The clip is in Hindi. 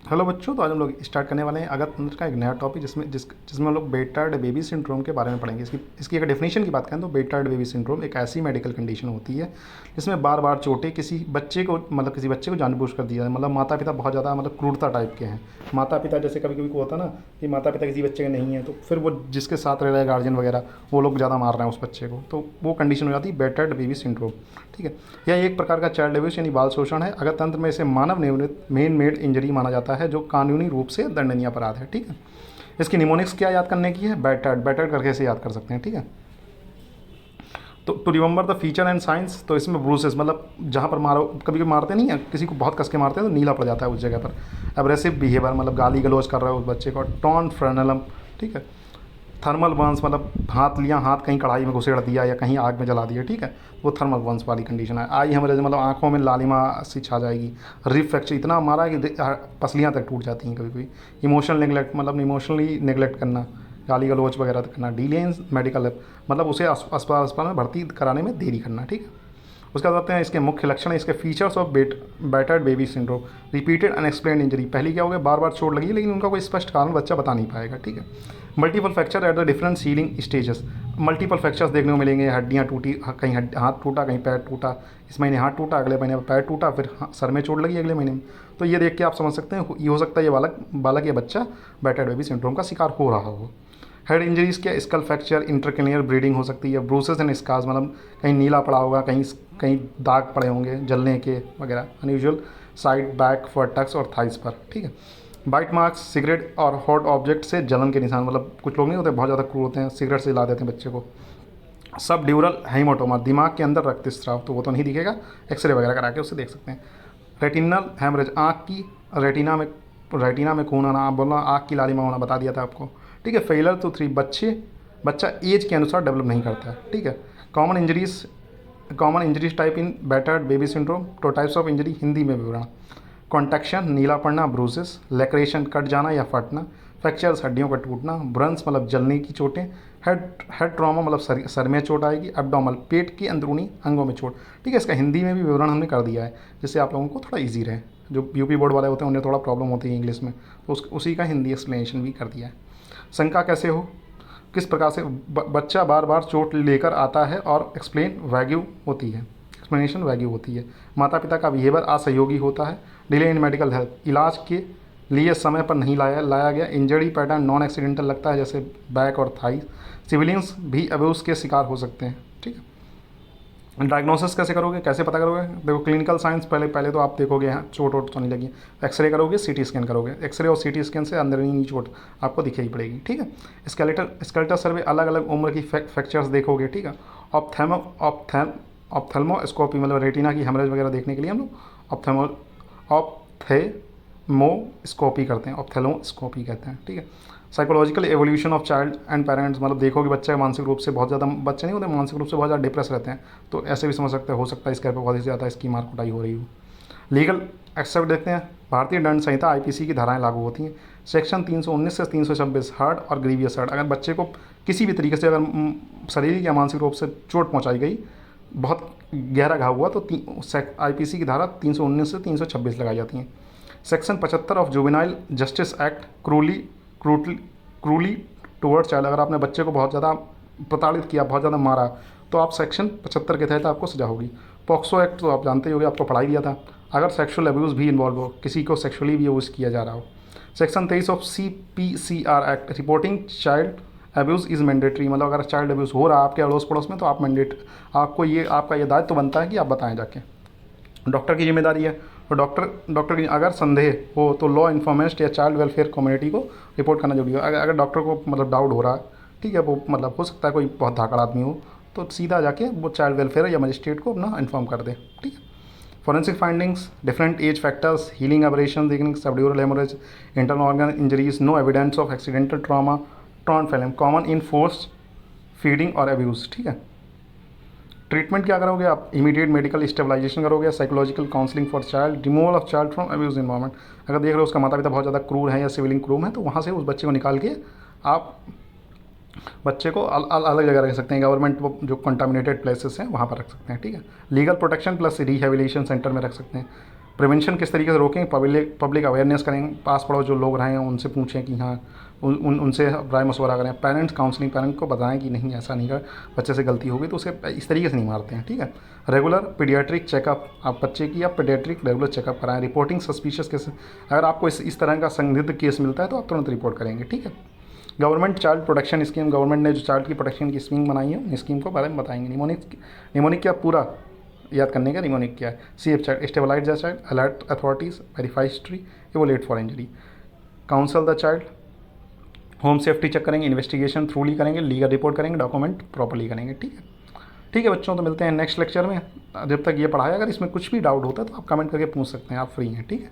हेलो बच्चों, तो आज हम लोग स्टार्ट करने वाले हैं अगस्त तंत्र का एक नया टॉपिक जिसमें हम लोग बेटार्ड बेबी सिंड्रोम के बारे में पढ़ेंगे। इसकी अगर डेफिनेशन की बात करें तो बेटार्ड बेबी सिंड्रोम एक ऐसी मेडिकल कंडीशन होती है जिसमें बार बार चोटें किसी बच्चे को जानबूझकर दिया जाए। मतलब माता पिता बहुत ज़्यादा क्रूरता टाइप के हैं। माता पिता जैसे कभी कभी को होता ना कि माता पिता किसी बच्चे के नहीं है, तो फिर वो जिसके साथ रह रहा है गार्जियन वगैरह, वो लोग ज़्यादा मार रहे हैं उस बच्चे को, तो वो कंडीशन हो जाती है बेटार्ड बेबी सिंड्रोम। ठीक है, यह एक प्रकार का चाइल्ड एब्यूज यानी बाल शोषण है। अगर तंत्र में इसे मानव निर्मित मेन मेड इंजरी माना जाता है जो कानूनी रूप से दंडनीय अपराध है। ठीक है, इसकी निमोनिक्स क्या याद करने की है? बेटार्ड, बेटार्ड करके इसे याद कर सकते हैं। ठीक है, तो to remember the feature and science, तो इसमें ब्रूसेस मतलब जहाँ पर मारो, कभी कभी मारते नहीं है, किसी को बहुत कस के मारते हैं तो नीला पड़ जाता है उस जगह पर। एब्रेसिव बिहेवियर मतलब गाली गलौज कर रहा है उस बच्चे को। टॉन फ्रेनलम, ठीक है। थर्मल बर्न्स मतलब हाथ लिया, हाथ कहीं कढ़ाई में घुसेड़ दिया या कहीं आग में जला दिया। ठीक है, वो थर्मल बर्न्स वाली कंडीशन है। आई हेमरेज मतलब आंखों में लालिमा सी छा जाएगी। रिप फ्रैक्चर इतना मारा है कि पसलियाँ तक टूट जाती हैं कभी कभी। इमोशनल नेगलेक्ट मतलब इमोशनली नेगलेक्ट करना, गाली गलौज वगैरह करना। डिले इन मेडिकल मतलब उसे अस्पताल में भर्ती कराने में देरी करना। ठीक है, उसके बाद आते हैं इसके मुख्य लक्षण, इसके features of battered baby syndrome. Repeated unexplained injury, पहली क्या हो गया, बार बार चोट लगी लेकिन उनका कोई स्पष्ट कारण बच्चा बता नहीं पाएगा। ठीक है, multiple fracture at the different ceiling stages, multiple fractures देखने को मिलेंगे। हड्डियाँ टूटी, कहीं हाथ टूटा, कहीं पैर टूटा। इस महीने हाथ टूटा, अगले महीने पैर टूटा, फिर सर में चोट लगी अगले महीने में। तो ये देख के आप समझ सकते हैं ये हो सकता है ये बालक बालक या बच्चा बेटार्ड बेबी सिंड्रोम का शिकार हो रहा हो। हेड इंजरीज़ क्या, स्कल फ्रैक्चर, इंटरक्रेनियल ब्लीडिंग हो सकती है। ब्रूसेस एंड स्कार्स मतलब कहीं नीला पड़ा होगा, कहीं कहीं दाग पड़े होंगे जलने के वगैरह। अनयूजुअल साइड, बैक, फर्टक्स और थाइस पर। ठीक है, बाइट मार्क्स, सिगरेट और हॉट ऑब्जेक्ट से जलन के निशान, मतलब कुछ लोग नहीं होते बहुत ज़्यादा क्रूर होते हैं, सिगरेट से जला देते हैं बच्चे को। सब ड्यूरल हेमाटोमा, दिमाग के अंदर रक्तस्राव, तो वो तो नहीं दिखेगा, एक्सरे वगैरह करा के उससे देख सकते हैं। रेटिनल हेमरेज, आँख की रेटिना में खून आना, आप बोलना आँख की लालिमा होना, बता दिया था आपको। ठीक है, फेलर टू थ्री, बच्चा एज के अनुसार डेवलप नहीं करता है। ठीक है, common injuries type in battered baby syndrome. तो टाइप्स ऑफ इंजरी हिंदी में विवरण: कॉन्ट्रैक्शन नीला पड़ना, ब्रूसेस, लैक्रेशन कट जाना या फटना, फ्रैक्चर्स हड्डियों का टूटना, ब्रंस मतलब जलने की चोटें, हेड ट्रॉमा मतलब सर में चोट आएगी, एब्डोमल पेट की अंदरूनी अंगों में चोट। ठीक है, इसका हिंदी में भी विवरण हमने कर दिया है जिससे आप लोगों को थोड़ा ईजी रहे। जो यूपी बोर्ड वाले होते हैं उन्हें थोड़ा प्रॉब्लम होती है इंग्लिश में, तो उसी का हिंदी एक्सप्लेनेशन भी कर दिया है। शंका कैसे हो, किस प्रकार से बच्चा बार बार चोट लेकर आता है और एक्सप्लेनेशन वैग्यू होती है। माता पिता का बिहेवियर असहयोगी होता है। डिले इन मेडिकल हेल्प, इलाज के लिए समय पर नहीं लाया गया। इंजरी पैटर्न नॉन एक्सीडेंटल लगता है जैसे बैक और थाई। सिविलियंस भी अब्यूज़ के शिकार हो सकते हैं। ठीक है, डायग्नोसिस कैसे करोगे, कैसे पता करोगे? देखो, क्लिनिकल साइंस पहले तो आप देखोगे यहाँ चोट वोट तो नहीं लगी, एक्सरे करोगे, सीटी स्कैन करोगे। एक्सरे और सीटी स्कैन से अंदरूनी चोट आपको दिखाई पड़ेगी। ठीक है, स्केलेटल सर्वे, अलग अलग उम्र की फ्रैक्चर्स देखोगे। ठीक है, ऑप्थेल्मोस्कोपी मतलब रेटिना की हेमरेज वगैरह देखने के लिए हम लोग ऑप्थेमोस्कोपी करते हैं, ऑप्थेल्मोस्कोपी कहते हैं। ठीक है, psychological evolution of child and parents मतलब देखोगे बच्चे मानसिक रूप से बहुत ज़्यादा, बच्चे नहीं होते मानसिक रूप से बहुत ज़्यादा डिप्रेस रहते हैं, तो ऐसे भी समझ सकते हो सकता है इसके पर बहुत ही ज़्यादा इसकी मार कुटाई हो रही हो। लीगल एक्सेप्ट देखते हैं, भारतीय दंड संहिता आईपीसी की धाराएं लागू होती हैं। सेक्शन 319 से 326 हार्ड और ग्रीवियस हर्ट, अगर बच्चे को किसी भी तरीके से अगर शारीरिक या मानसिक रूप से चोट पहुंचाई गई, बहुत गहरा घाव हुआ, तो आईपीसी की धारा 319 से 326 लगाई जाती हैं। Section 75 of juvenile justice act, cruelty toward child, अगर आपने बच्चे को बहुत ज़्यादा प्रताड़ित किया, बहुत ज़्यादा मारा, तो आप सेक्शन 75 के तहत आपको सजा होगी। पॉक्सो एक्ट तो आप जानते ही होंगे, आपको पढ़ाई दिया था। अगर सेक्सुअल अब्यूज़ भी इन्वॉल्व हो, किसी को सेक्सुअली भी यूज़ किया जा रहा हो। Section 23 of CPCR act, reporting child abuse is mandatory, मतलब अगर चाइल्ड अब्यूज़ हो रहा है आपके अड़ोस पड़ोस में तो आप आपका ये दायित्व बनता है कि आप बताएं जाके। डॉक्टर की जिम्मेदारी है, तो डॉक्टर की अगर संदेह हो तो लॉ इन्फॉर्मेस्ट या चाइल्ड वेलफेयर कम्युनिटी को रिपोर्ट करना जरूरी है। अगर डॉक्टर को डाउट हो रहा है, ठीक है, वो हो सकता है कोई बहुत धाकड़ आदमी हो, तो सीधा जाके वो चाइल्ड वेलफेयर या मजिस्ट्रेट को अपना इन्फॉर्म कर दे। ठीक है, forensic findings, different age factors, healing abrasion देखने, subdural haemorrhage, internal organ injuries, no evidence of accidental trauma, torn frenulum, common in force feeding और अब्यूज़। ठीक है, ट्रीटमेंट क्या करोगे आप? इमीडिएट मेडिकल स्टेबलाइजेशन करोगे, psychological counselling for child, removal of child from abuse environment. अगर देख रहे हो उसका माता पिता बहुत ज़्यादा क्रूर है या सिविलिंग क्रूर है, तो वहाँ से उस बच्चे को निकाल के आप बच्चे को अलग जगह रख सकते हैं। गवर्नमेंट जो कंटामिनेटेड प्लेसेस हैं वहाँ पर रख सकते हैं। ठीक है, legal protection plus rehabilitation centre में रख सकते हैं। प्रिवेंशन किस तरीके से रोकें, पब्लिक अवेयरनेस करें, पास पड़ोस जो लोग रहे हैं उनसे पूछें कि हाँ उनसे राय मशवरा करें, पेरेंट्स काउंसलिंग, पेरेंट को बताएं कि नहीं ऐसा नहीं कर, बच्चे से गलती होगी तो उसे इस तरीके से नहीं मारते हैं, ठीक है। रेगुलर पीडियाट्रिक चेकअप, आप बच्चे की आप पीडियाट्रिक रेगुलर चेकअप कराएं। रिपोर्टिंग सस्पिशियस केस, अगर आपको इस तरह का संदिग्ध केस मिलता है तो आप तुरंत रिपोर्ट करेंगे, ठीक है। Government child protection scheme, government ने जो चाइल्ड की प्रोटेक्शन की स्कीम बनाई है उन स्कीम को बारे में बताएंगे। निमोनिक क्या पूरा याद करने का, निमोनिक क्या है। Safe child, stabilise the child, alert authorities, verify history, evaluate for injury, counsel the child, home safety check करेंगे, इन्वेस्टिगेशन थ्रूली करेंगे, लीगल रिपोर्ट करेंगे, डॉक्यूमेंट प्रॉपर्ली करेंगे, ठीक है। ठीक है बच्चों, तो मिलते हैं नेक्स्ट लेक्चर में। जब तक ये पढ़ाया, अगर इसमें कुछ भी डाउट होता है तो आप कमेंट करके पूछ सकते हैं, आप फ्री हैं, ठीक है।